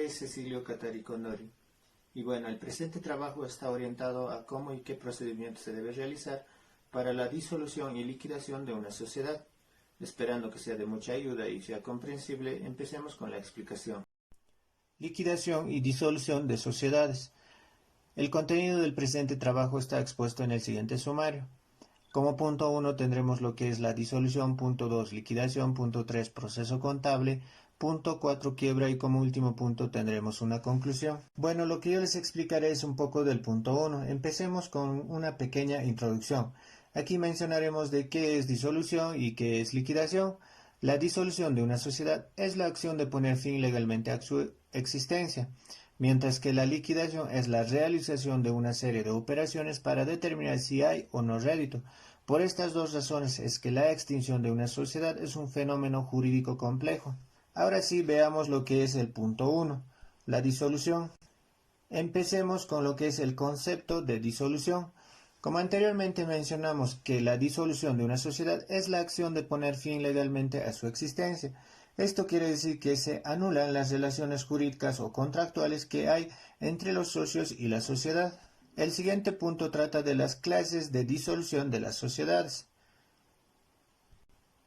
nombre es Cecilio Cataricondori y bueno, el presente trabajo está orientado a cómo y qué procedimiento se debe realizar para la disolución y liquidación de una sociedad. Esperando que sea de mucha ayuda y sea comprensible, empecemos con la explicación. Liquidación y disolución de sociedades. El contenido del presente trabajo está expuesto en el siguiente sumario. Como punto 1 tendremos lo que es la disolución, punto 2 liquidación, punto 3 proceso contable, punto 4 quiebra y como último punto tendremos una conclusión. Bueno, lo que yo les explicaré es un poco del punto 1. Empecemos con una pequeña introducción. Aquí mencionaremos de qué es disolución y qué es liquidación. La disolución de una sociedad es la acción de poner fin legalmente a su existencia, mientras que la liquidación es la realización de una serie de operaciones para determinar si hay o no rédito. Por estas dos razones es que la extinción de una sociedad es un fenómeno jurídico complejo. Ahora sí veamos lo que es el punto 1, la disolución. Empecemos con lo que es el concepto de disolución. Como anteriormente mencionamos que la disolución de una sociedad es la acción de poner fin legalmente a su existencia. Esto quiere decir que se anulan las relaciones jurídicas o contractuales que hay entre los socios y la sociedad. El siguiente punto trata de las clases de disolución de las sociedades.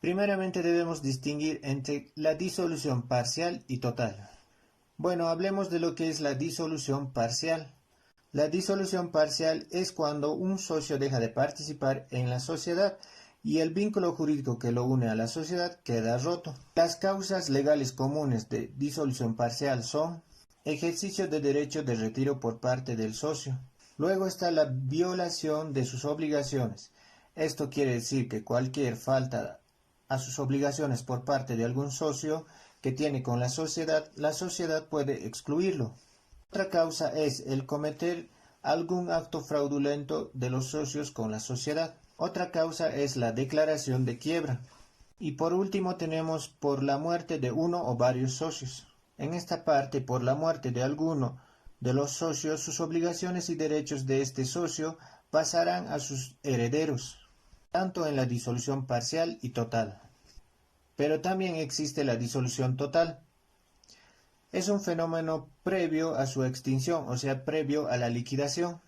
Primeramente debemos distinguir entre la disolución parcial y total. Bueno, hablemos de lo que es la disolución parcial. La disolución parcial es cuando un socio deja de participar en la sociedad y el vínculo jurídico que lo une a la sociedad queda roto. Las causas legales comunes de disolución parcial son ejercicio de derecho de retiro por parte del socio. Luego está la violación de sus obligaciones. Esto quiere decir que cualquier falta a sus obligaciones por parte de algún socio que tiene con la sociedad puede excluirlo. Otra causa es el cometer algún acto fraudulento de los socios con la sociedad. Otra causa es la declaración de quiebra. Y por último tenemos por la muerte de uno o varios socios. En esta parte, por la muerte de alguno de los socios, sus obligaciones y derechos de este socio pasarán a sus herederos, tanto en la disolución parcial y total. Pero también existe la disolución total. Es un fenómeno previo a su extinción, o sea, previo a la liquidación.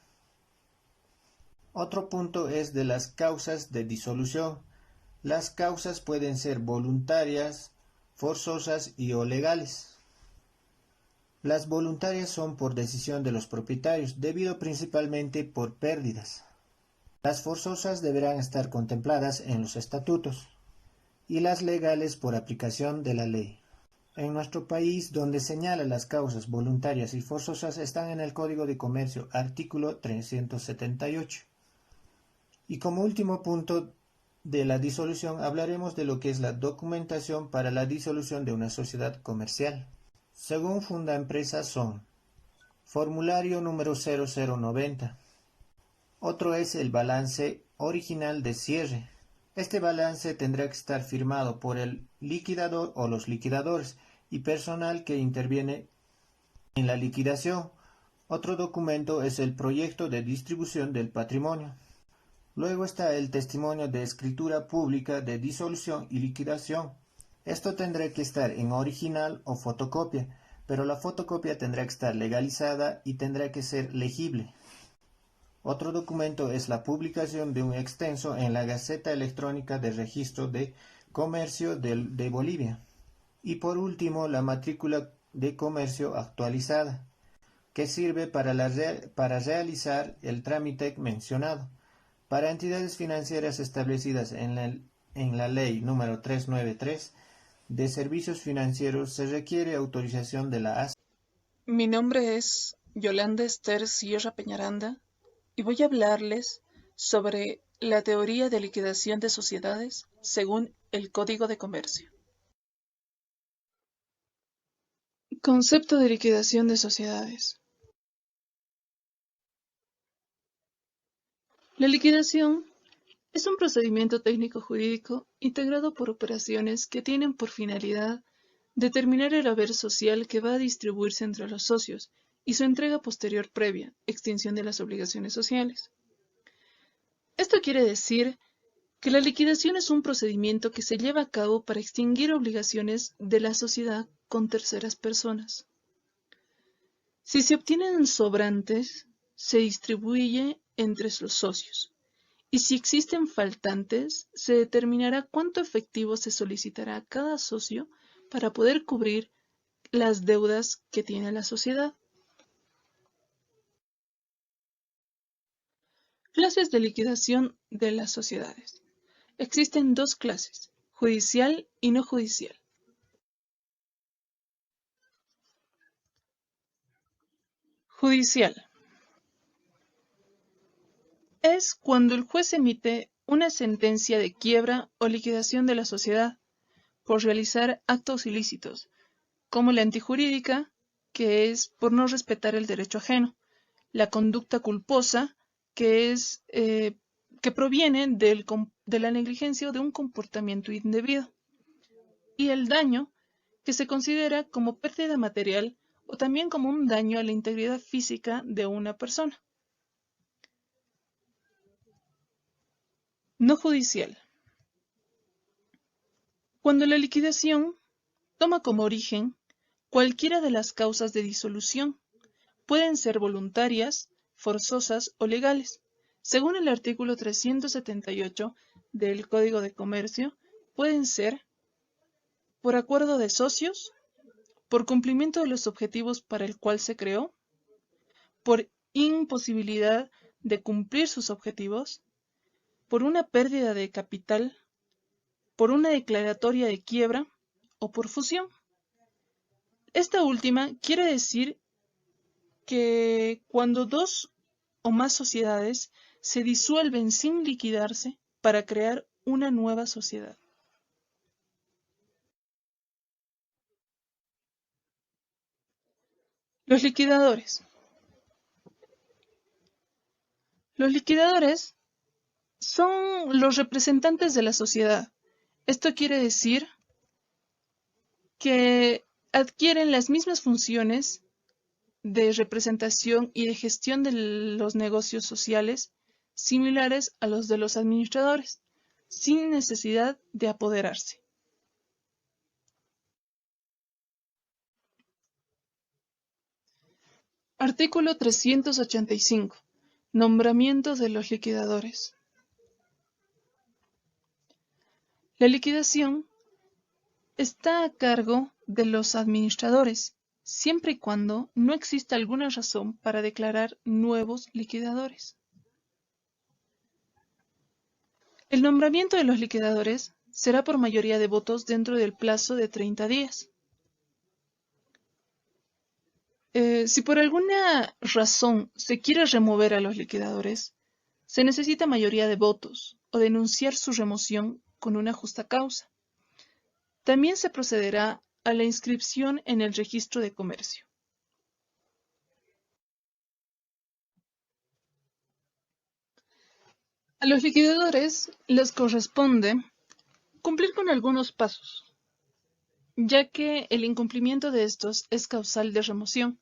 Otro punto es de las causas de disolución. Las causas pueden ser voluntarias, forzosas y o legales. Las voluntarias son por decisión de los propietarios, debido principalmente por pérdidas. Las forzosas deberán estar contempladas en los estatutos y las legales por aplicación de la ley. En nuestro país, donde señala las causas voluntarias y forzosas, están en el Código de Comercio, artículo 378. Y como último punto de la disolución, hablaremos de lo que es la documentación para la disolución de una sociedad comercial. Según Fundaempresa son formulario número 0090. Otro es el balance original de cierre. Este balance tendrá que estar firmado por el liquidador o los liquidadores y personal que interviene en la liquidación. Otro documento es el proyecto de distribución del patrimonio. Luego está el testimonio de escritura pública de disolución y liquidación. Esto tendrá que estar en original o fotocopia, pero la fotocopia tendrá que estar legalizada y tendrá que ser legible. Otro documento es la publicación de un extenso en la Gaceta Electrónica de Registro de Comercio de Bolivia. Y por último, la matrícula de comercio actualizada, que sirve para realizar el trámite mencionado. Para entidades financieras establecidas en la Ley número 393 de Servicios Financieros se requiere autorización de la ASA. Mi nombre es Yolanda Esther Sierra Peñaranda y voy a hablarles sobre la teoría de liquidación de sociedades según el Código de Comercio. Concepto de liquidación de sociedades. La liquidación es un procedimiento técnico-jurídico integrado por operaciones que tienen por finalidad determinar el haber social que va a distribuirse entre los socios y su entrega posterior previa, extinción de las obligaciones sociales. Esto quiere decir que la liquidación es un procedimiento que se lleva a cabo para extinguir obligaciones de la sociedad con terceras personas. Si se obtienen sobrantes, se distribuye entre los socios. Y si existen faltantes, se determinará cuánto efectivo se solicitará a cada socio para poder cubrir las deudas que tiene la sociedad. Clases de liquidación de las sociedades. Existen dos clases, judicial y no judicial. Judicial. Es cuando el juez emite una sentencia de quiebra o liquidación de la sociedad por realizar actos ilícitos, como la antijurídica, que es por no respetar el derecho ajeno, la conducta culposa, que es que proviene de la negligencia o de un comportamiento indebido, y el daño, que se considera como pérdida material o también como un daño a la integridad física de una persona. No judicial. Cuando la liquidación toma como origen cualquiera de las causas de disolución, pueden ser voluntarias, forzosas o legales. Según el artículo 378 del Código de Comercio, pueden ser por acuerdo de socios, por cumplimiento de los objetivos para el cual se creó, por imposibilidad de cumplir sus objetivos, por una pérdida de capital, por una declaratoria de quiebra o por fusión. Esta última quiere decir que cuando dos o más sociedades se disuelven sin liquidarse para crear una nueva sociedad. Los liquidadores. Los liquidadores son los representantes de la sociedad. Esto quiere decir que adquieren las mismas funciones de representación y de gestión de los negocios sociales similares a los de los administradores, sin necesidad de apoderarse. Artículo 385. Nombramiento de los liquidadores. La liquidación está a cargo de los administradores, siempre y cuando no exista alguna razón para declarar nuevos liquidadores. El nombramiento de los liquidadores será por mayoría de votos dentro del plazo de 30 días. Si por alguna razón se quiere remover a los liquidadores, se necesita mayoría de votos o denunciar su remoción con una justa causa. También se procederá a la inscripción en el registro de comercio. A los liquidadores les corresponde cumplir con algunos pasos, ya que el incumplimiento de estos es causal de remoción,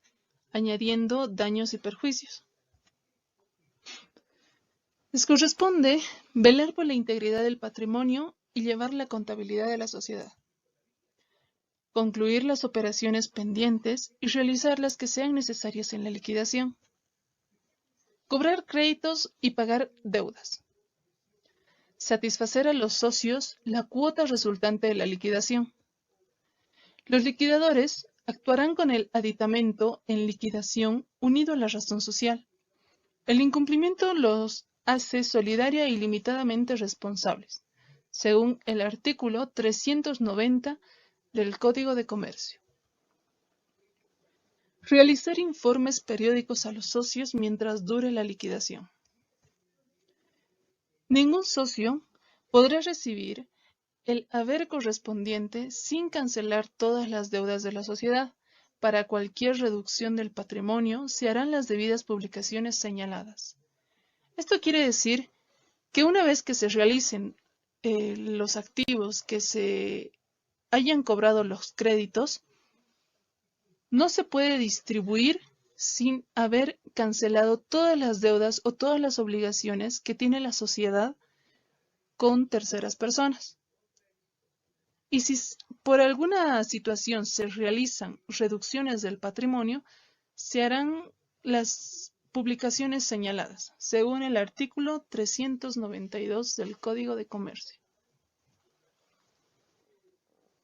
añadiendo daños y perjuicios. Les corresponde velar por la integridad del patrimonio y llevar la contabilidad de la sociedad, concluir las operaciones pendientes y realizar las que sean necesarias en la liquidación, cobrar créditos y pagar deudas, satisfacer a los socios la cuota resultante de la liquidación. Los liquidadores actuarán con el aditamento en liquidación unido a la razón social. El incumplimiento los hace solidaria y limitadamente responsables, según el artículo 390 del Código de Comercio. Realizar informes periódicos a los socios mientras dure la liquidación. Ningún socio podrá recibir el haber correspondiente sin cancelar todas las deudas de la sociedad. Para cualquier reducción del patrimonio se harán las debidas publicaciones señaladas. Esto quiere decir que una vez que se realicen los activos, que se hayan cobrado los créditos, no se puede distribuir sin haber cancelado todas las deudas o todas las obligaciones que tiene la sociedad con terceras personas. Y si por alguna situación se realizan reducciones del patrimonio, se harán las publicaciones señaladas, según el artículo 392 del Código de Comercio.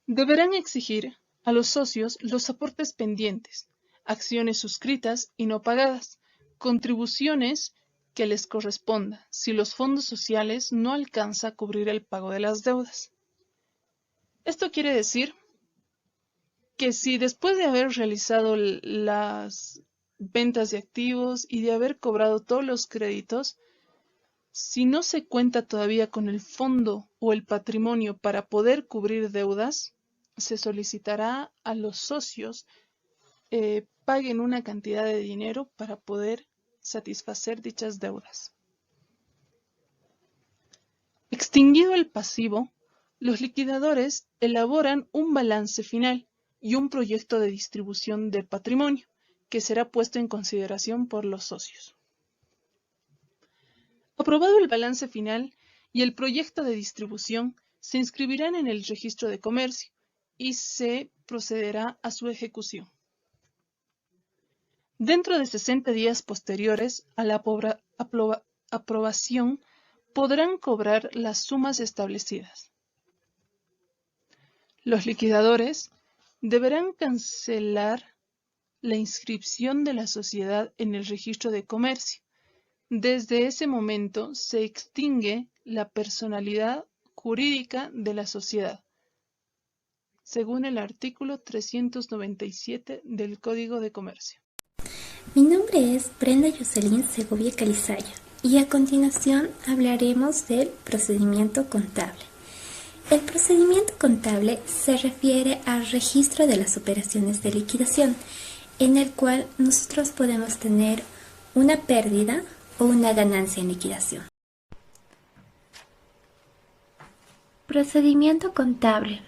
Deberán exigir a los socios los aportes pendientes, acciones suscritas y no pagadas, contribuciones que les corresponda si los fondos sociales no alcanza a cubrir el pago de las deudas. Esto quiere decir que si después de haber realizado las ventas de activos y de haber cobrado todos los créditos, si no se cuenta todavía con el fondo o el patrimonio para poder cubrir deudas, se solicitará a los socios paguen una cantidad de dinero para poder satisfacer dichas deudas. Extinguido el pasivo, los liquidadores elaboran un balance final y un proyecto de distribución del patrimonio, que será puesto en consideración por los socios. Aprobado el balance final y el proyecto de distribución, se inscribirán en el registro de comercio y se procederá a su ejecución. Dentro de 60 días posteriores a la aprobación, podrán cobrar las sumas establecidas. Los liquidadores deberán cancelar la inscripción de la sociedad en el registro de comercio. Desde ese momento se extingue la personalidad jurídica de la sociedad, según el artículo 397 del Código de Comercio. Mi nombre es Brenda Jocelyn Segovia Calizaya y a continuación hablaremos del procedimiento contable. El procedimiento contable se refiere al registro de las operaciones de liquidación, en el cual nosotros podemos tener una pérdida o una ganancia en liquidación. Procedimiento contable.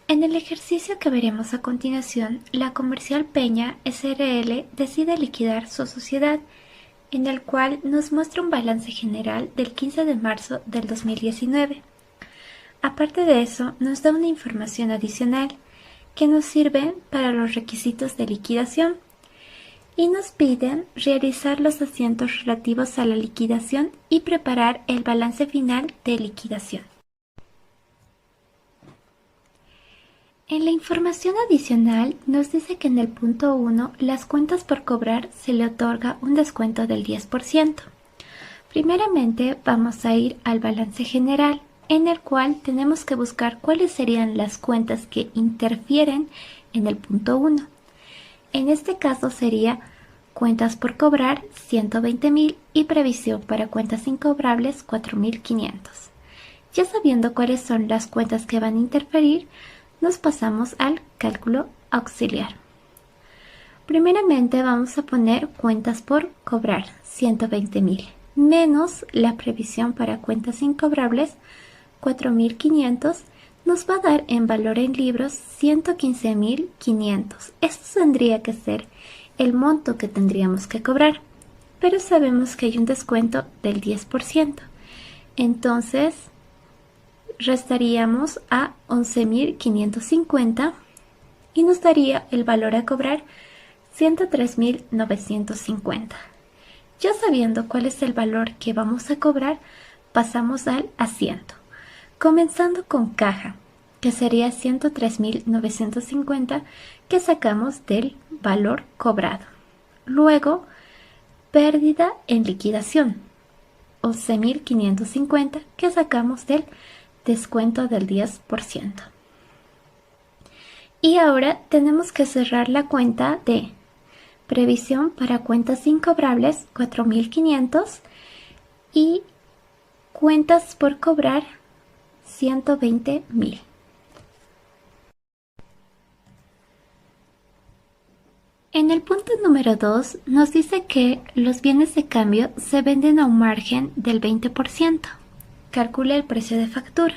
En el ejercicio que veremos a continuación, la Comercial Peña S.r.l. decide liquidar su sociedad, en el cual nos muestra un balance general del 15 de marzo del 2019. Aparte de eso, nos da una información adicional que nos sirve para los requisitos de liquidación y nos piden realizar los asientos relativos a la liquidación y preparar el balance final de liquidación. En la información adicional nos dice que en el punto 1 las cuentas por cobrar se le otorga un descuento del 10%. Primeramente vamos a ir al balance general, en el cual tenemos que buscar cuáles serían las cuentas que interfieren en el punto 1. En este caso sería cuentas por cobrar 120.000 y previsión para cuentas incobrables 4.500. Ya sabiendo cuáles son las cuentas que van a interferir, nos pasamos al cálculo auxiliar. Primeramente vamos a poner cuentas por cobrar 120.000 menos la previsión para cuentas incobrables 4.500 nos va a dar en valor en libros 115.500. Esto tendría que ser el monto que tendríamos que cobrar, pero sabemos que hay un descuento del 10%. Entonces restaríamos a 11.550 y nos daría el valor a cobrar 103.950. Ya sabiendo cuál es el valor que vamos a cobrar, pasamos al asiento, comenzando con caja, que sería 103.950 que sacamos del valor cobrado. Luego, pérdida en liquidación, 11.550 que sacamos del descuento del 10%. Y ahora tenemos que cerrar la cuenta de previsión para cuentas incobrables 4.500 y cuentas por cobrar 120.000. En el punto número 2 nos dice que los bienes de cambio se venden a un margen del 20%. Calcula el precio de factura.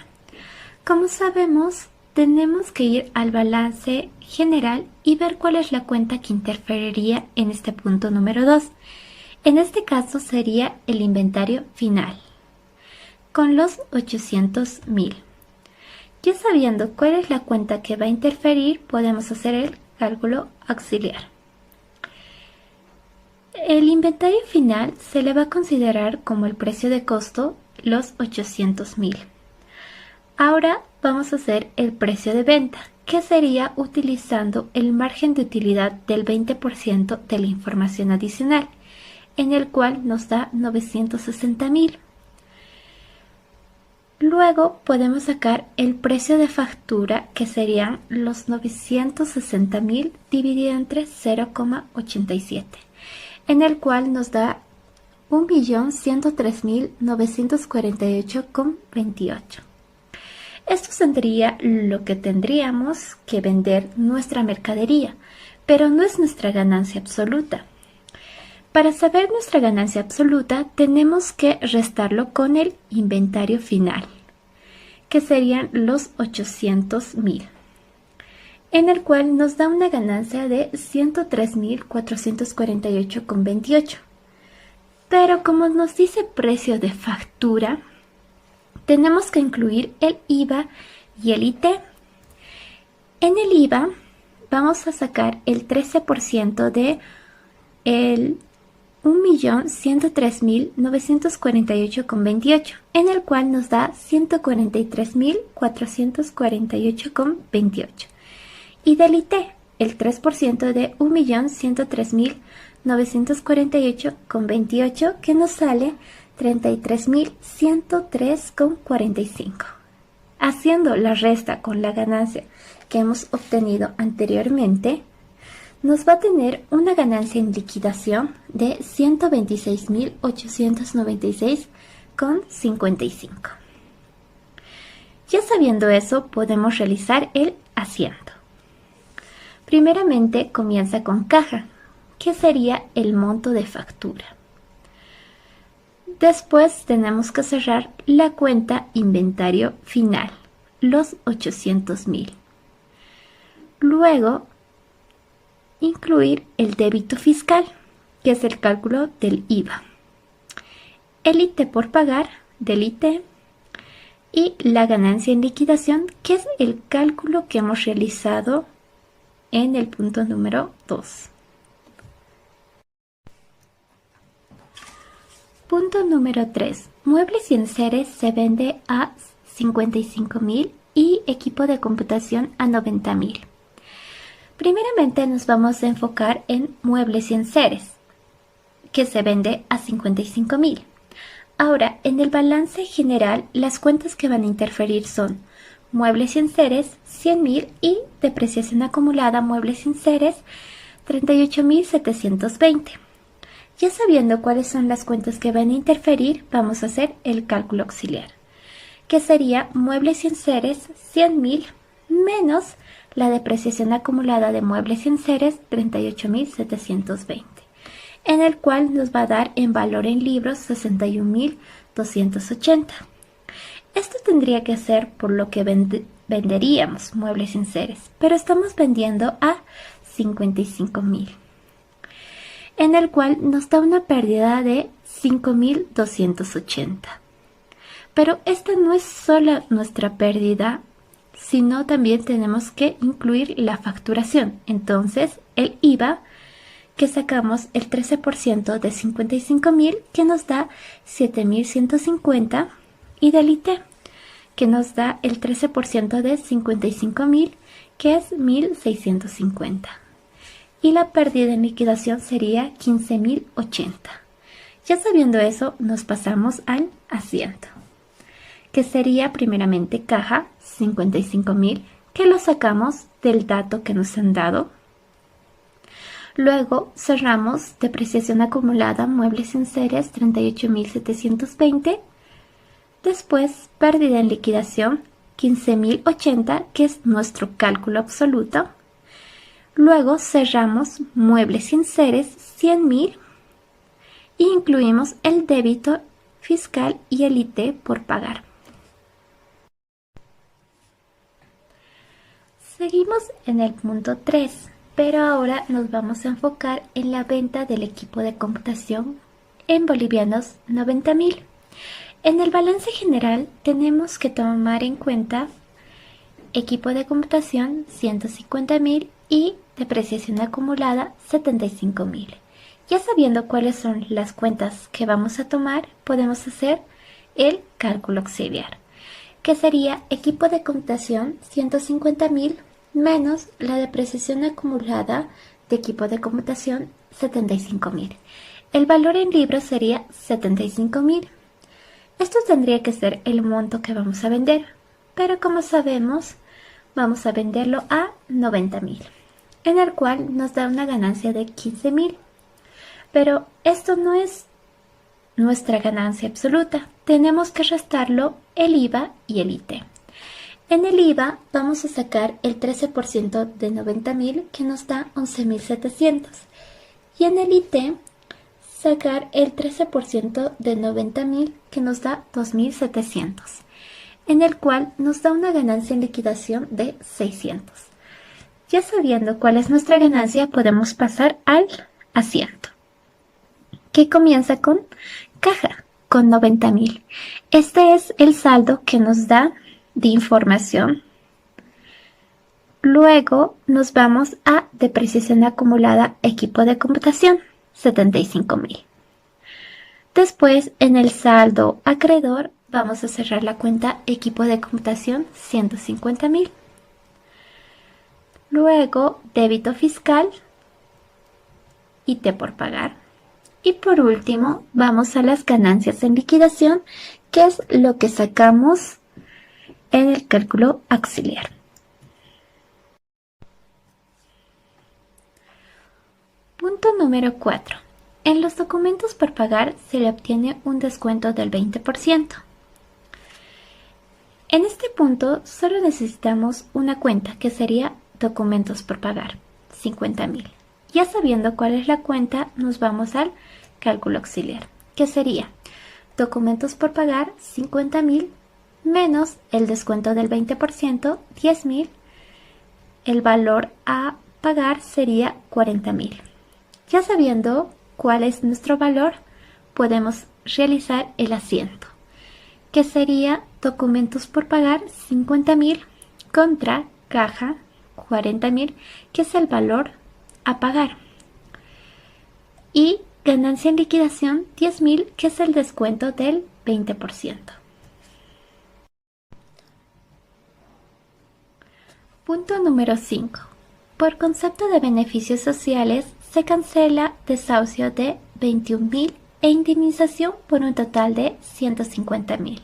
Como sabemos, tenemos que ir al balance general y ver cuál es la cuenta que interferiría en este punto número 2. En este caso sería el inventario final, con los 800.000. Ya sabiendo cuál es la cuenta que va a interferir, podemos hacer el cálculo auxiliar. El inventario final se le va a considerar como el precio de costo los 800.000. Ahora vamos a hacer el precio de venta, que sería utilizando el margen de utilidad del 20% de la información adicional, en el cual nos da 960.000. Luego podemos sacar el precio de factura, que serían los 960.000 dividido entre 0,87, en el cual nos da 1.103.948,28. Esto sería lo que tendríamos que vender nuestra mercadería, pero no es nuestra ganancia absoluta. Para saber nuestra ganancia absoluta tenemos que restarlo con el inventario final, que serían los 800.000, en el cual nos da una ganancia de 103.448,28. Pero como nos dice precio de factura, tenemos que incluir el IVA y el IT. En el IVA vamos a sacar el 13% de el 1.103.948,28, en el cual nos da 143.448,28. Y del IT, el 3% de 1.103.948,28, que nos sale 33.103,45. Haciendo la resta con la ganancia que hemos obtenido anteriormente, nos va a tener una ganancia en liquidación de 126.896,55. Ya sabiendo eso, podemos realizar el asiento. Primeramente comienza con caja, que sería el monto de factura. Después tenemos que cerrar la cuenta inventario final, los 800.000. Luego, incluir el débito fiscal, que es el cálculo del IVA, el IT por pagar del IT y la ganancia en liquidación, que es el cálculo que hemos realizado en el punto número 2. Punto número 3. Muebles y enseres se vende a 55.000 y equipo de computación a 90.000. Primeramente nos vamos a enfocar en muebles y enseres, que se vende a 55.000. Ahora, en el balance general, las cuentas que van a interferir son muebles y enseres 100.000 y depreciación acumulada muebles y enseres 38.720. Ya sabiendo cuáles son las cuentas que van a interferir, vamos a hacer el cálculo auxiliar, que sería muebles y enseres 100.000 menos la depreciación acumulada de muebles y enseres 38.720, en el cual nos va a dar en valor en libros 61.280. Esto tendría que ser por lo que venderíamos muebles y enseres, pero estamos vendiendo a 55.000. En el cual nos da una pérdida de 5.280. Pero esta no es solo nuestra pérdida, sino también tenemos que incluir la facturación. Entonces, el IVA, que sacamos el 13% de 55.000, que nos da 7.150, y del IT, que nos da el 13% de 55.000, que es 1.650. Y la pérdida en liquidación sería 15.080. Ya sabiendo eso, nos pasamos al asiento, que sería primeramente caja 55.000, que lo sacamos del dato que nos han dado. Luego cerramos depreciación acumulada muebles y enseres 38.720. Después pérdida en liquidación 15.080, que es nuestro cálculo absoluto. Luego cerramos muebles y enseres 100.000 y incluimos el débito fiscal y el IT por pagar. Seguimos en el punto 3, pero ahora nos vamos a enfocar en la venta del equipo de computación en bolivianos 90.000. En el balance general tenemos que tomar en cuenta equipo de computación 150.000 y depreciación acumulada 75.000. Ya sabiendo cuáles son las cuentas que vamos a tomar, podemos hacer el cálculo auxiliar, que sería equipo de computación 150.000 menos la depreciación acumulada de equipo de computación 75.000. El valor en libros sería 75.000. Esto tendría que ser el monto que vamos a vender, pero como sabemos, vamos a venderlo a 90.000, en el cual nos da una ganancia de 15.000. Pero esto no es nuestra ganancia absoluta. Tenemos que restarlo el IVA y el IT. En el IVA vamos a sacar el 13% de 90.000, que nos da 11.700. Y en el IT sacar el 13% de 90.000, que nos da 2.700, en el cual nos da una ganancia en liquidación de 600. Ya sabiendo cuál es nuestra ganancia, podemos pasar al asiento, que comienza con caja, con 90.000. Este es el saldo que nos da de información. Luego nos vamos a depreciación acumulada equipo de computación, 75.000. Después, en el saldo acreedor, vamos a cerrar la cuenta equipo de computación, 150.000. Luego, débito fiscal, IT por pagar. Y por último, vamos a las ganancias en liquidación, que es lo que sacamos en el cálculo auxiliar. Punto número 4. En los documentos por pagar se le obtiene un descuento del 20%. En este punto solo necesitamos una cuenta, que sería documentos por pagar, 50.000. Ya sabiendo cuál es la cuenta, nos vamos al cálculo auxiliar, que sería documentos por pagar, 50.000, menos el descuento del 20%, 10.000. El valor a pagar sería 40.000. Ya sabiendo cuál es nuestro valor, podemos realizar el asiento, que sería documentos por pagar, 50.000, contra caja, 40.000, que es el valor a pagar. Y ganancia en liquidación, 10.000, que es el descuento del 20%. Punto número 5. Por concepto de beneficios sociales, se cancela desahucio de 21.000 e indemnización por un total de 150.000.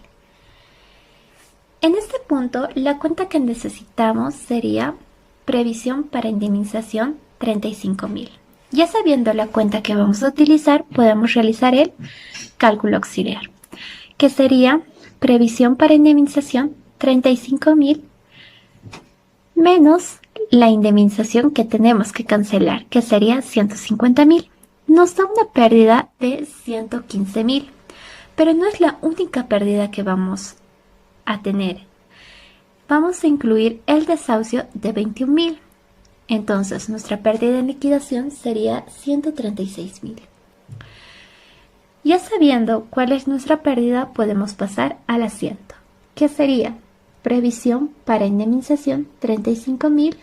En este punto, la cuenta que necesitamos sería previsión para indemnización, 35.000. Ya sabiendo la cuenta que vamos a utilizar, podemos realizar el cálculo auxiliar, que sería previsión para indemnización, 35.000, menos la indemnización que tenemos que cancelar, que sería 150.000. Nos da una pérdida de 115.000, pero no es la única pérdida que vamos a tener. Vamos a incluir el desahucio de 21.000. Entonces, nuestra pérdida en liquidación sería 136.000. Ya sabiendo cuál es nuestra pérdida, podemos pasar al asiento, que sería previsión para indemnización, 35.000,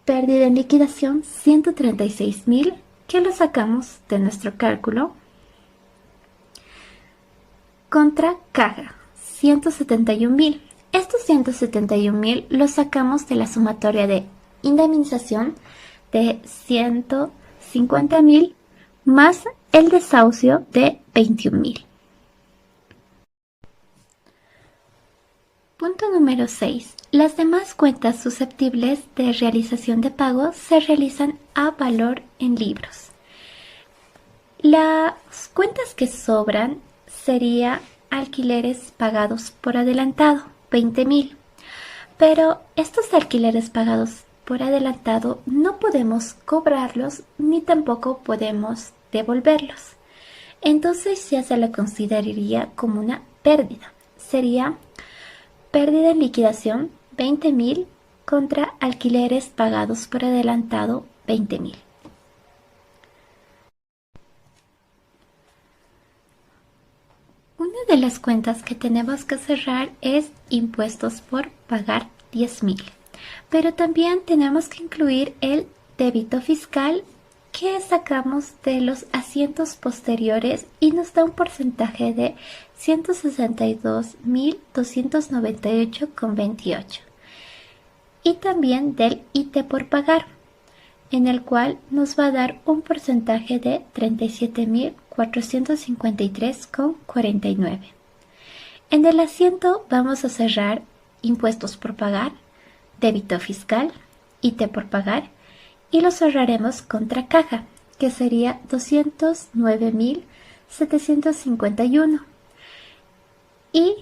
pérdida en liquidación, 136.000, que lo sacamos de nuestro cálculo, contra caja, 171.000. Estos 171.000 los sacamos de la sumatoria de indemnización de 150.000 más el desahucio de 21.000. Punto número 6. Las demás cuentas susceptibles de realización de pago se realizan a valor en libros. Las cuentas que sobran sería alquileres pagados por adelantado, 20.000. Pero estos alquileres pagados por adelantado no podemos cobrarlos ni tampoco podemos devolverlos. Entonces ya se la consideraría como una pérdida. Sería pérdida en liquidación, 20.000, contra alquileres pagados por adelantado, 20.000. Una de las cuentas que tenemos que cerrar es impuestos por pagar, 10.000. Pero también tenemos que incluir el débito fiscal que sacamos de los asientos posteriores y nos da un porcentaje de 162.298,28. Y también del IT por pagar, en el cual nos va a dar un porcentaje de 37.453,49. En el asiento vamos a cerrar impuestos por pagar, débito fiscal, IT por pagar, y lo cerraremos contra caja, que sería 209.751. Y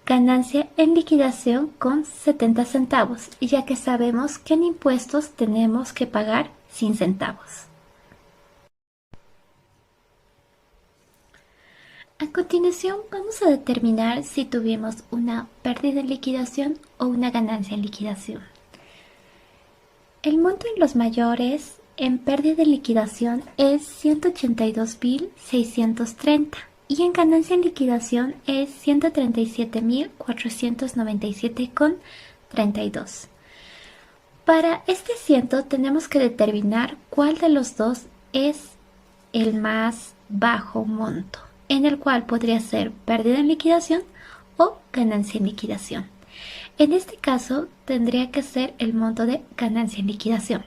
ganancia en liquidación con 70 centavos, ya que sabemos que en impuestos tenemos que pagar sin centavos. A continuación vamos a determinar si tuvimos una pérdida en liquidación o una ganancia en liquidación. El monto en los mayores en pérdida en liquidación es 182.630 y en ganancia en liquidación es 137.497,32. Para este asiento tenemos que determinar cuál de los dos es el más bajo monto, en el cual podría ser pérdida en liquidación o ganancia en liquidación. En este caso tendría que ser el monto de ganancia en liquidación.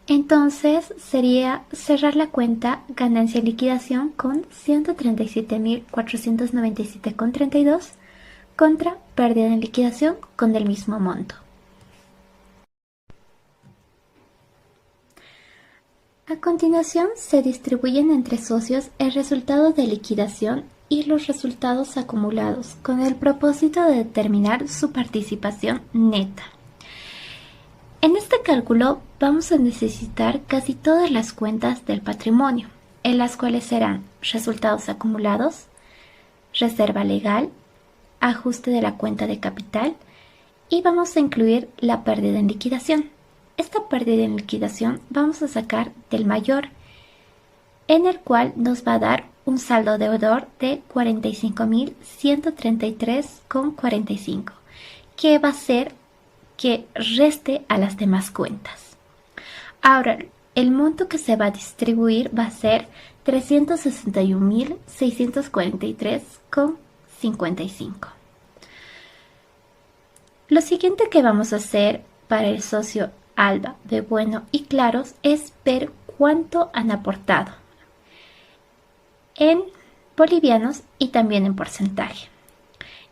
Entonces sería cerrar la cuenta ganancia en liquidación con 137.497,32 contra pérdida en liquidación con el mismo monto. A continuación se distribuyen entre socios el resultado de liquidación y los resultados acumulados con el propósito de determinar su participación neta. En este cálculo vamos a necesitar casi todas las cuentas del patrimonio, en las cuales serán resultados acumulados, reserva legal, ajuste de la cuenta de capital y vamos a incluir la pérdida en liquidación. Esta pérdida en liquidación vamos a sacar del mayor, en el cual nos va a dar un saldo deudor de 45.133,45, que va a ser que reste a las demás cuentas. Ahora, el monto que se va a distribuir va a ser 361.643,55. Lo siguiente que vamos a hacer para el socio Alba, de Bueno y Claros es ver cuánto han aportado en bolivianos y también en porcentaje.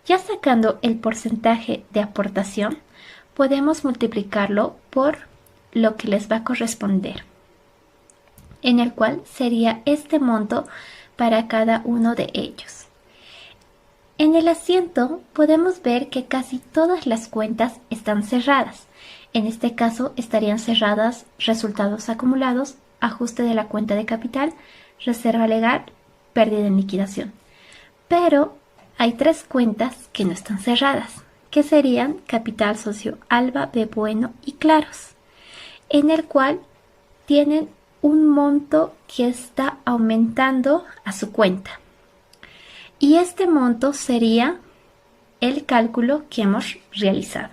Ya sacando el porcentaje de aportación, podemos multiplicarlo por lo que les va a corresponder, en el cual sería este monto para cada uno de ellos. En el asiento podemos ver que casi todas las cuentas están cerradas. En este caso estarían cerradas resultados acumulados, ajuste de la cuenta de capital, reserva legal, pérdida en liquidación. Pero hay tres cuentas que no están cerradas, que serían Capital Socio Alba, B Bueno y Claros, en el cual tienen un monto que está aumentando a su cuenta. Y este monto sería el cálculo que hemos realizado.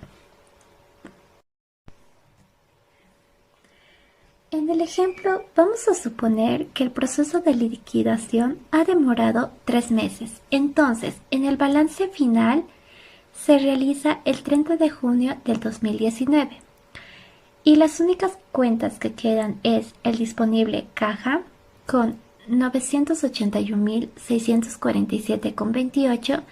En el ejemplo, vamos a suponer que el proceso de liquidación ha demorado 3 meses. Entonces, en el balance final se realiza el 30 de junio del 2019. Y las únicas cuentas que quedan es el disponible caja con 981.647,28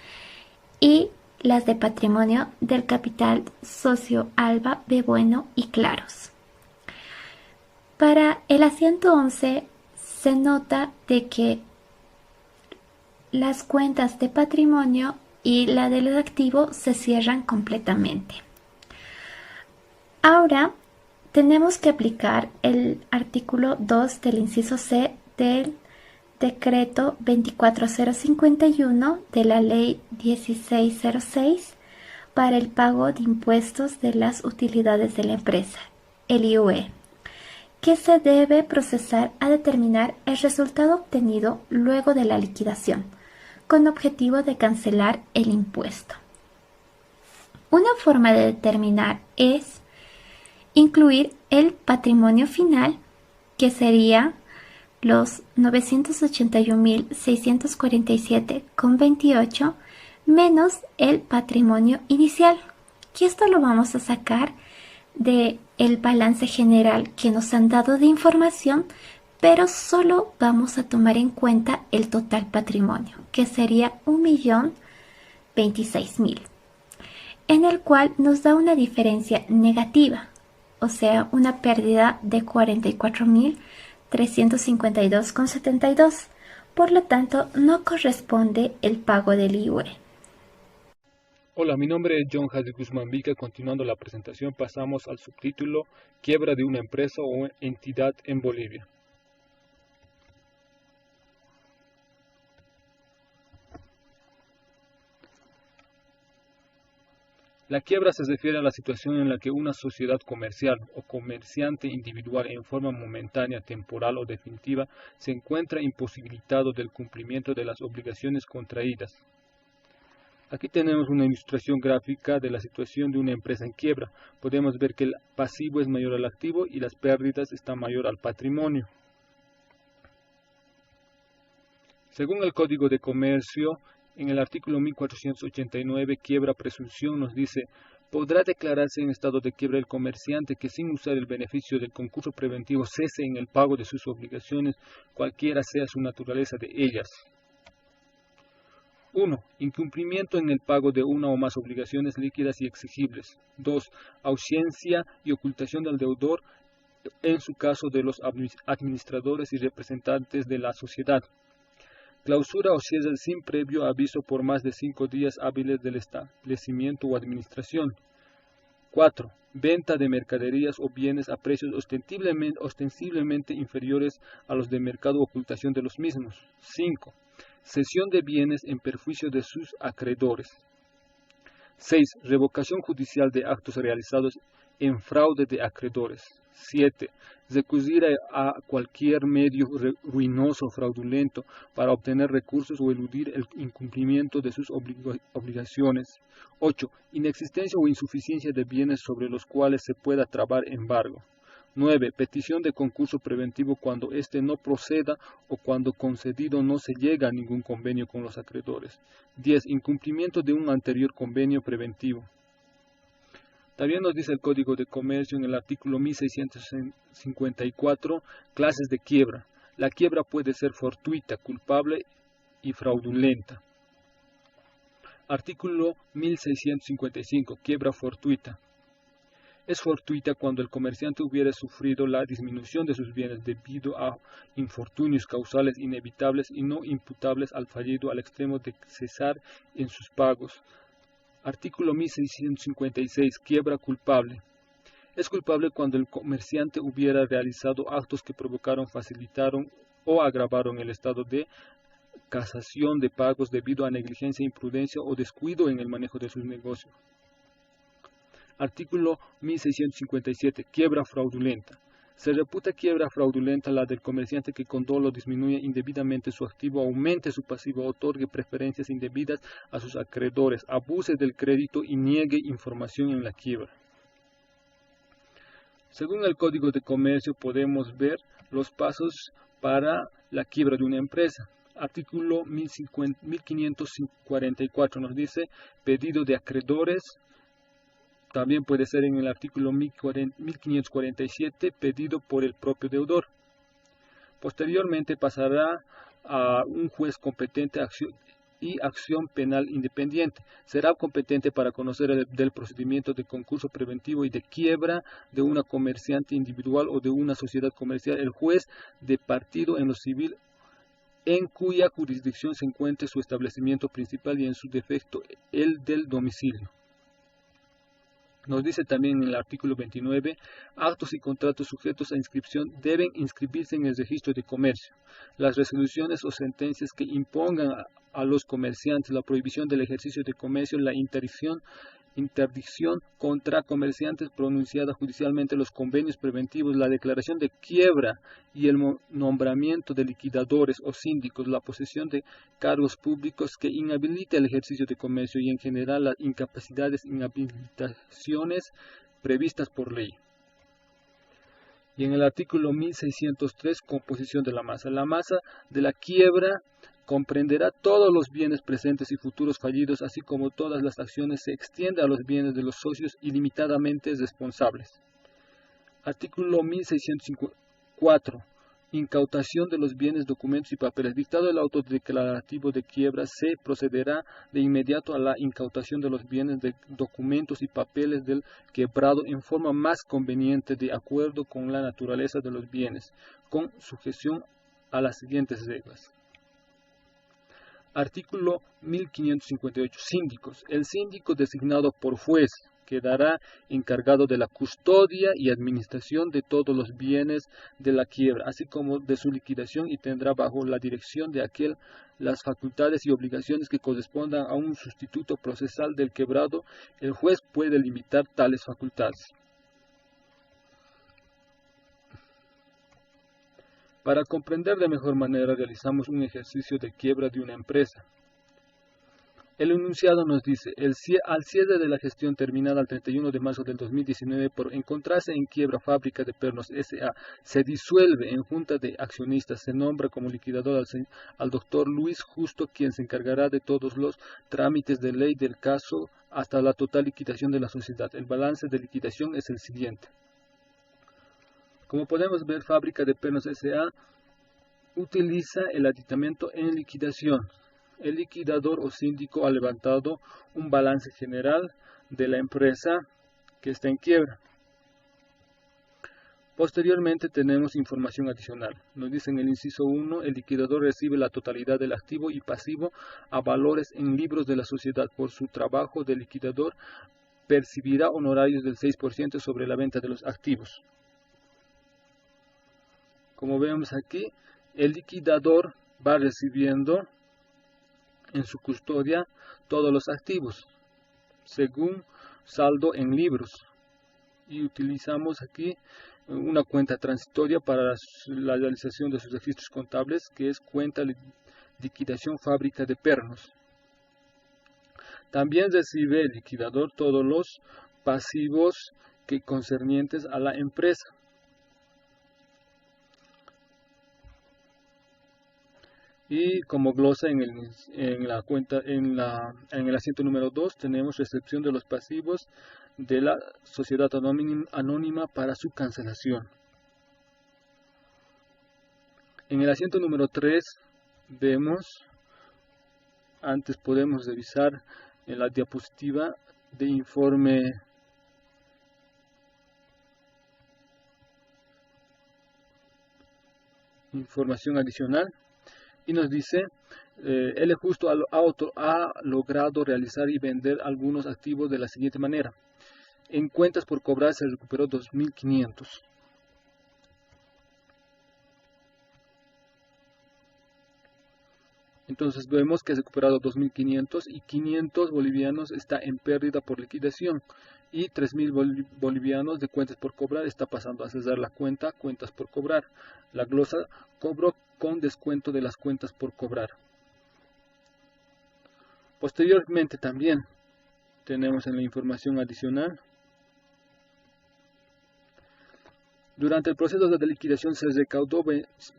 y las de patrimonio del capital socio Alba, B Bueno y Claros. Para el asiento 11 se nota de que las cuentas de patrimonio y la del activo se cierran completamente. Ahora tenemos que aplicar el artículo 2 del inciso C del decreto 24051 de la ley 1606 para el pago de impuestos de las utilidades de la empresa, el IUE, que se debe procesar a determinar el resultado obtenido luego de la liquidación, con objetivo de cancelar el impuesto. Una forma de determinar es incluir el patrimonio final que sería los 981.647,28 menos el patrimonio inicial, que esto lo vamos a sacar del balance general que nos han dado de información, pero solo vamos a tomar en cuenta el total patrimonio, que sería 1.026.000, en el cual nos da una diferencia negativa, o sea, una pérdida de 44.352,72. Por lo tanto, no corresponde el pago del IUE. Hola, mi nombre es John Jadis Guzmán Vica. Continuando la presentación, pasamos al subtítulo Quiebra de una empresa o entidad en Bolivia. La quiebra se refiere a la situación en la que una sociedad comercial o comerciante individual en forma momentánea, temporal o definitiva se encuentra imposibilitado del cumplimiento de las obligaciones contraídas. Aquí tenemos una ilustración gráfica de la situación de una empresa en quiebra. Podemos ver que el pasivo es mayor al activo y las pérdidas están mayor al patrimonio. Según el Código de Comercio, en el artículo 1489, quiebra presunción, nos dice: podrá declararse en estado de quiebra el comerciante que, sin usar el beneficio del concurso preventivo, cese en el pago de sus obligaciones, cualquiera sea su naturaleza de ellas. 1. Incumplimiento en el pago de una o más obligaciones líquidas y exigibles. 2. Ausencia y ocultación del deudor, en su caso de los administradores y representantes de la sociedad. Clausura o cierre sin previo aviso por más de 5 días hábiles del establecimiento o administración. 4. Venta de mercaderías o bienes a precios ostensiblemente inferiores a los de mercado o ocultación de los mismos. 5. Cesión de bienes en perjuicio de sus acreedores. 6. Revocación judicial de actos realizados en fraude de acreedores. 7. Recurrir a cualquier medio ruinoso o fraudulento para obtener recursos o eludir el incumplimiento de sus obligaciones. 8. Inexistencia o insuficiencia de bienes sobre los cuales se pueda trabar embargo. 9. Petición de concurso preventivo cuando éste no proceda o cuando concedido no se llega a ningún convenio con los acreedores. 10. Incumplimiento de un anterior convenio preventivo. También nos dice el Código de Comercio en el artículo 1654, clases de quiebra. La quiebra puede ser fortuita, culpable y fraudulenta. Artículo 1655, quiebra fortuita. Es fortuita cuando el comerciante hubiera sufrido la disminución de sus bienes debido a infortunios causales inevitables y no imputables al fallido al extremo de cesar en sus pagos. Artículo 1656. Quiebra culpable. Es culpable cuando el comerciante hubiera realizado actos que provocaron, facilitaron o agravaron el estado de casación de pagos debido a negligencia, imprudencia o descuido en el manejo de sus negocios. Artículo 1657. Quiebra fraudulenta. Se reputa quiebra fraudulenta la del comerciante que con dolo disminuye indebidamente su activo, aumente su pasivo, otorgue preferencias indebidas a sus acreedores, abuse del crédito y niegue información en la quiebra. Según el Código de Comercio podemos ver los pasos para la quiebra de una empresa. Artículo 1544 nos dice pedido de acreedores. También puede ser en el artículo 1547, pedido por el propio deudor. Posteriormente pasará a un juez competente y acción penal independiente. Será competente para conocer del procedimiento de concurso preventivo y de quiebra de una comerciante individual o de una sociedad comercial el juez de partido en lo civil en cuya jurisdicción se encuentre su establecimiento principal y en su defecto el del domicilio. Nos dice también en el artículo 29, actos y contratos sujetos a inscripción deben inscribirse en el registro de comercio. Las resoluciones o sentencias que impongan a los comerciantes la prohibición del ejercicio de comercio, la interdicción contra comerciantes pronunciada judicialmente, los convenios preventivos, la declaración de quiebra y el nombramiento de liquidadores o síndicos, la posesión de cargos públicos que inhabilite el ejercicio de comercio y en general las incapacidades, inhabilitaciones previstas por ley. Y en el artículo 1603, composición de la masa. La masa de la quiebra comprenderá todos los bienes presentes y futuros fallidos, así como todas las acciones. Se extiende a los bienes de los socios ilimitadamente responsables. Artículo 1604. Incautación de los bienes, documentos y papeles. Dictado el auto declarativo de quiebra, se procederá de inmediato a la incautación de los bienes, de documentos y papeles del quebrado en forma más conveniente, de acuerdo con la naturaleza de los bienes, con sujeción a las siguientes reglas. Artículo 1558. Síndicos. El síndico designado por juez quedará encargado de la custodia y administración de todos los bienes de la quiebra, así como de su liquidación, y tendrá bajo la dirección de aquel las facultades y obligaciones que correspondan a un sustituto procesal del quebrado. El juez puede limitar tales facultades. Para comprender de mejor manera, realizamos un ejercicio de quiebra de una empresa. El enunciado nos dice: al cierre de la gestión terminada el 31 de marzo del 2019, por encontrarse en quiebra Fábrica de Pernos S.A., se disuelve en junta de accionistas, se nombra como liquidador al doctor Luis Justo, quien se encargará de todos los trámites de ley del caso hasta la total liquidación de la sociedad. El balance de liquidación es el siguiente. Como podemos ver, Fábrica de Pernos S.A. utiliza el aditamento en liquidación. El liquidador o síndico ha levantado un balance general de la empresa que está en quiebra. Posteriormente tenemos información adicional. Nos dice en el inciso 1, el liquidador recibe la totalidad del activo y pasivo a valores en libros de la sociedad. Por su trabajo de liquidador percibirá honorarios del 6% sobre la venta de los activos. Como vemos aquí, el liquidador va recibiendo en su custodia todos los activos según saldo en libros, y utilizamos aquí una cuenta transitoria para la realización de sus registros contables, que es cuenta liquidación Fábrica de Pernos. También recibe el liquidador todos los pasivos concernientes a la empresa. Y como glosa en el asiento número 2 tenemos recepción de los pasivos de la sociedad anónima para su cancelación. En el asiento número 3 vemos, antes podemos revisar en la diapositiva de información adicional. Y nos dice, el justo ha logrado realizar y vender algunos activos de la siguiente manera. En cuentas por cobrar se recuperó 2.500. Entonces vemos que ha recuperado 2.500 y 500 bolivianos está en pérdida por liquidación. Y 3.000 bolivianos de cuentas por cobrar está pasando a cesar la cuenta cuentas por cobrar. La glosa: cobro con descuento de las cuentas por cobrar. Posteriormente también tenemos en la información adicional: durante el proceso de liquidación se recaudó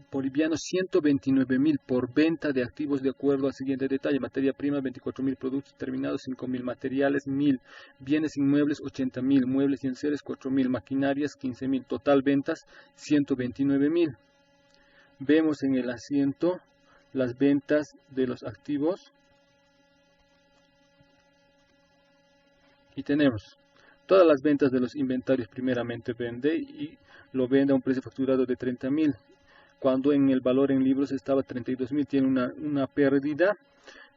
bolivianos 129.000 por venta de activos de acuerdo al siguiente detalle: materia prima 24.000, productos terminados 5.000, materiales 1.000, bienes inmuebles 80.000, muebles y enseres 4.000, maquinarias 15.000, total ventas 129.000. Vemos en el asiento las ventas de los activos y tenemos todas las ventas de los inventarios. Primeramente vende y lo vende a un precio facturado de 30.000, cuando en el valor en libros estaba 32.000. Tiene una pérdida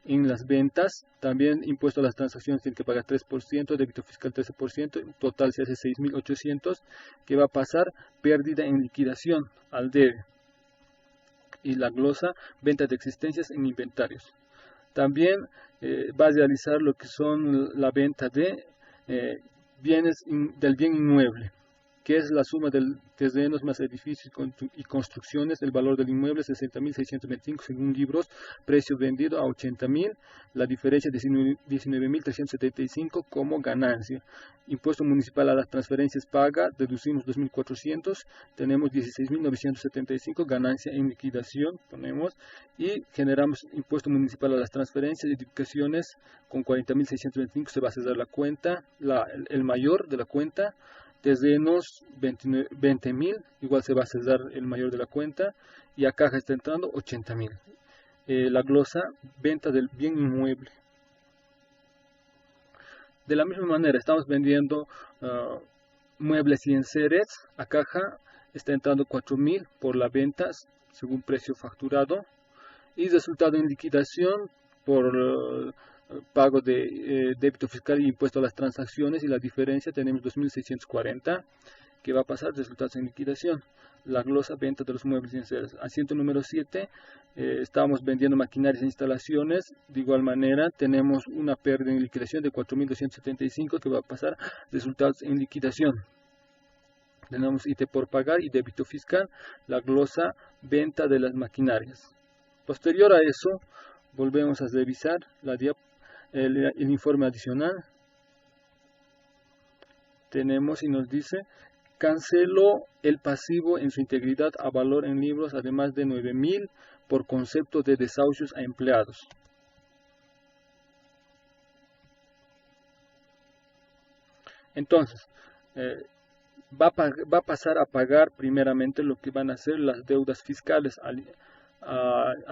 en las ventas. También impuesto a las transacciones tiene que pagar 3%, débito fiscal 13%, en total se hace 6.800, que va a pasar pérdida en liquidación al debe. Y la glosa: venta de existencias en inventarios. También va a realizar lo que son la venta de bienes del bien inmueble, que es la suma de terrenos más edificios y construcciones. El valor del inmueble 60.625 según libros, precio vendido a 80.000, la diferencia 19.375 como ganancia. Impuesto municipal a las transferencias paga, deducimos 2.400, tenemos 16.975, ganancia en liquidación, ponemos, y generamos impuesto municipal a las transferencias y edificaciones con 40.625, se va a cesar la cuenta, el mayor de la cuenta. Terrenos 20.000, igual se va a cesar el mayor de la cuenta, y a caja está entrando 80.000. La glosa, venta del bien inmueble. De la misma manera, estamos vendiendo muebles y enseres, a caja está entrando 4.000 por la venta según precio facturado, y resultado en liquidación por pago de débito fiscal y impuesto a las transacciones, y la diferencia tenemos 2.640, que va a pasar resultados en liquidación. La glosa, venta de los muebles y enseres. Asiento número 7, estábamos vendiendo maquinarias e instalaciones. De igual manera, tenemos una pérdida en liquidación de 4.275, que va a pasar resultados en liquidación. Tenemos IT por pagar y débito fiscal. La glosa, venta de las maquinarias. Posterior a eso, volvemos a revisar el informe adicional. Tenemos y nos dice: canceló el pasivo en su integridad a valor en libros, además de 9.000 por concepto de desahucios a empleados. Entonces, va a pasar a pagar primeramente lo que van a ser las deudas fiscales a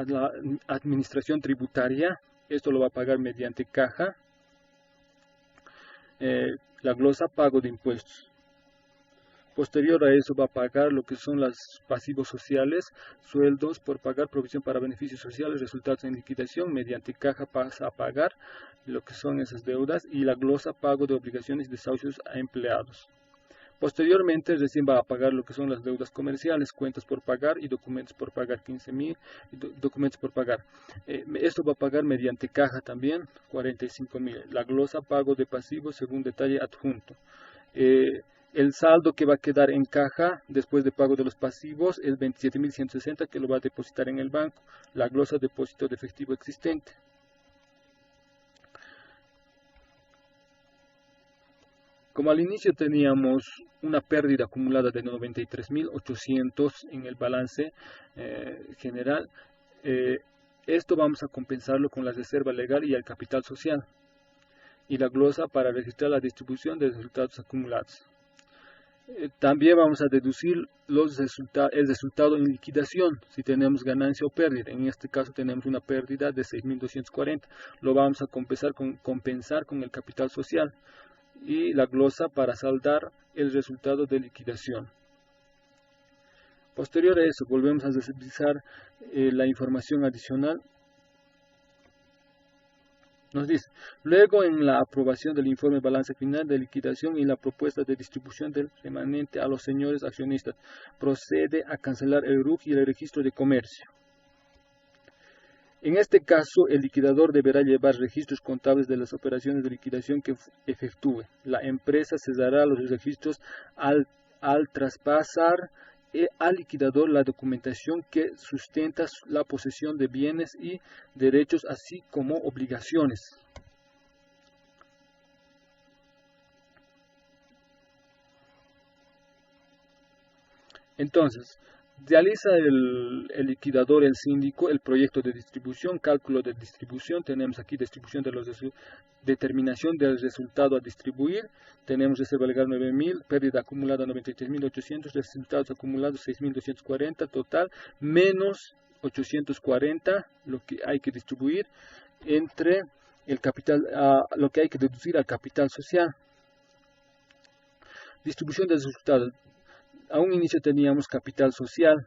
la administración tributaria. Esto lo va a pagar mediante caja. La glosa, pago de impuestos. Posterior a eso va a pagar lo que son los pasivos sociales, sueldos por pagar, provisión para beneficios sociales, resultados en liquidación. Mediante caja pasa a pagar lo que son esas deudas, y la glosa, pago de obligaciones y desahucios a empleados. Posteriormente recién va a pagar lo que son las deudas comerciales, cuentas por pagar y documentos por pagar, 15.000 documentos por pagar. Esto va a pagar mediante caja también, 45.000. La glosa, pago de pasivos según detalle adjunto. El saldo que va a quedar en caja después de pago de los pasivos es 27.160, que lo va a depositar en el banco. La glosa, depósito de efectivo existente. Como al inicio teníamos una pérdida acumulada de 93.800 en el balance general, esto vamos a compensarlo con la reserva legal y el capital social, y la glosa para registrar la distribución de resultados acumulados. También vamos a deducir el resultado en liquidación, si tenemos ganancia o pérdida. En este caso tenemos una pérdida de 6.240, lo vamos a compensar con el capital social, y la glosa para saldar el resultado de liquidación. Posterior a eso, volvemos a revisar la información adicional. Nos dice: luego, en la aprobación del informe balance final de liquidación y la propuesta de distribución del remanente a los señores accionistas, procede a cancelar el RUC y el registro de comercio. En este caso, el liquidador deberá llevar registros contables de las operaciones de liquidación que efectúe. La empresa cesará los registros al traspasar al liquidador la documentación que sustenta la posesión de bienes y derechos, así como obligaciones. Entonces, realiza el liquidador, el síndico, el proyecto de distribución, cálculo de distribución. Tenemos aquí distribución de determinación del resultado a distribuir. Tenemos reserva legal 9.000, pérdida acumulada 93.800, resultados acumulados 6.240, total menos 840, lo que hay que distribuir entre el capital, lo que hay que deducir al capital social. Distribución de resultados. A un inicio teníamos capital social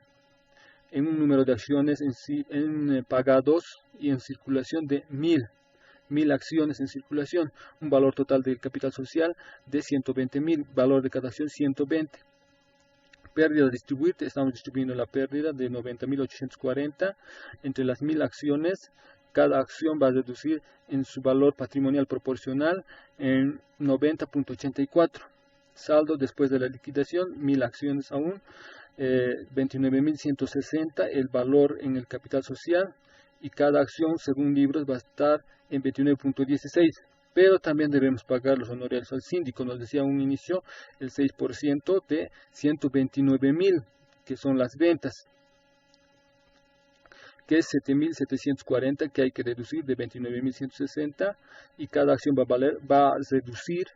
en un número de acciones en pagados y en circulación de 1.000 acciones en circulación, un valor total del capital social de 120.000, valor de cada acción 120. Pérdida a distribuir, estamos distribuyendo la pérdida de 90.840 entre las 1.000 acciones. Cada acción va a reducir en su valor patrimonial proporcional en 90.84. saldo después de la liquidación, 1000 acciones aún, 29.160 el valor en el capital social, y cada acción según libros va a estar en 29.16. Pero también debemos pagar los honorarios al síndico. Nos decía a un inicio el 6% de 129.000, que son las ventas, que es 7.740 que hay que reducir de 29.160, y cada acción va a reducir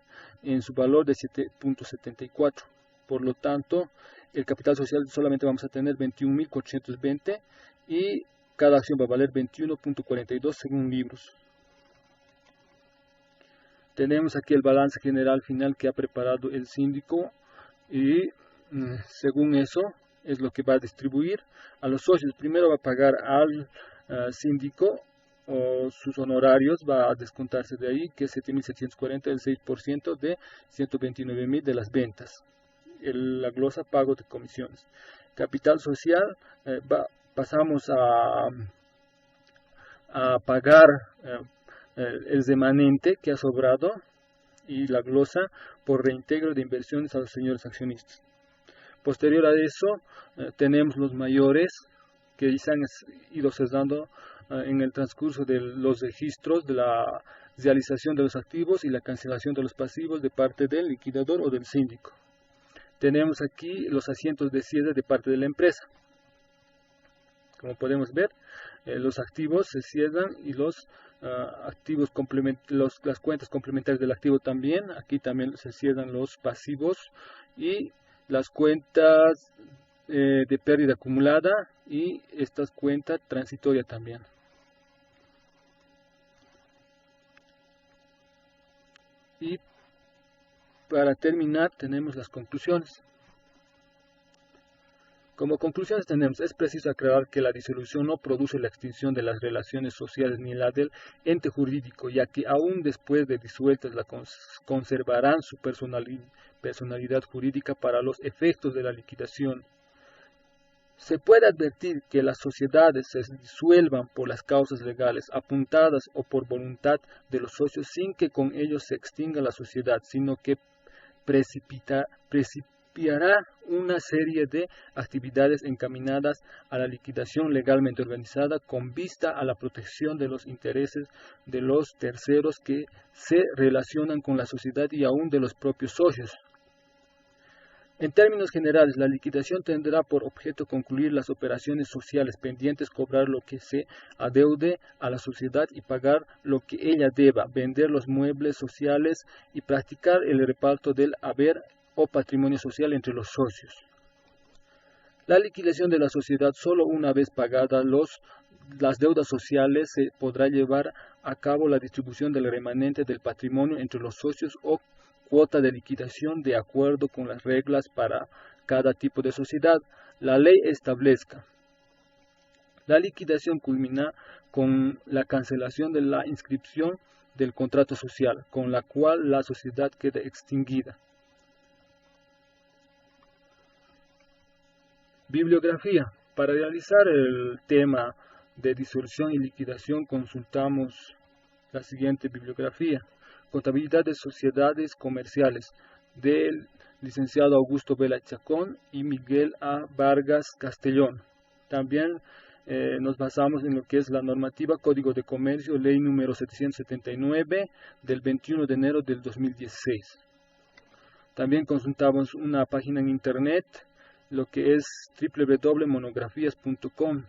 en su valor de 7.74. Por lo tanto, el capital social solamente vamos a tener 21.420 y cada acción va a valer 21.42 según libros. Tenemos aquí el balance general final que ha preparado el síndico, y según eso es lo que va a distribuir a los socios. Primero va a pagar al síndico o sus honorarios, va a descontarse de ahí, que es 7.740, el 6% de 129.000 de las ventas. La glosa pago de comisiones. Capital social, pasamos a pagar el remanente que ha sobrado, y la glosa por reintegro de inversiones a los señores accionistas. Posterior a eso, tenemos los mayores que se han ido cesando en el transcurso de los registros de la realización de los activos y la cancelación de los pasivos de parte del liquidador o del síndico. Tenemos aquí los asientos de cierre de parte de la empresa. Como podemos ver, los activos se cierran y los activos las cuentas complementarias del activo también. Aquí también se cierran los pasivos y las cuentas de pérdida acumulada, y estas cuentas transitorias también. Y para terminar tenemos las conclusiones. Como conclusiones tenemos: es preciso aclarar que la disolución no produce la extinción de las relaciones sociales ni la del ente jurídico, ya que aún después de disueltas conservarán su personalidad jurídica para los efectos de la liquidación. Se puede advertir que las sociedades se disuelvan por las causas legales apuntadas o por voluntad de los socios sin que con ello se extinga la sociedad, sino que precipitará una serie de actividades encaminadas a la liquidación legalmente organizada con vista a la protección de los intereses de los terceros que se relacionan con la sociedad y aún de los propios socios. En términos generales, la liquidación tendrá por objeto concluir las operaciones sociales pendientes, cobrar lo que se adeude a la sociedad y pagar lo que ella deba, vender los muebles sociales y practicar el reparto del haber o patrimonio social entre los socios. La liquidación de la sociedad, solo una vez pagadas las deudas sociales, se podrá llevar a cabo la distribución del remanente del patrimonio entre los socios o cuota de liquidación de acuerdo con las reglas para cada tipo de sociedad la ley establezca. La liquidación culmina con la cancelación de la inscripción del contrato social, con la cual la sociedad queda extinguida. Bibliografía. Para realizar el tema de disolución y liquidación consultamos la siguiente bibliografía: Contabilidad de Sociedades Comerciales, del licenciado Augusto Vela Chacón y Miguel A. Vargas Castellón. También nos basamos en lo que es la normativa Código de Comercio, ley número 779 del 21 de enero del 2016. También consultamos una página en internet, lo que es www.monografías.com,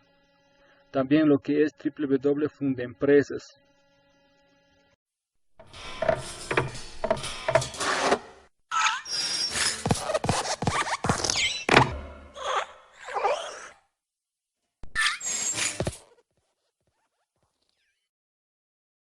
también lo que es www.fundempresas.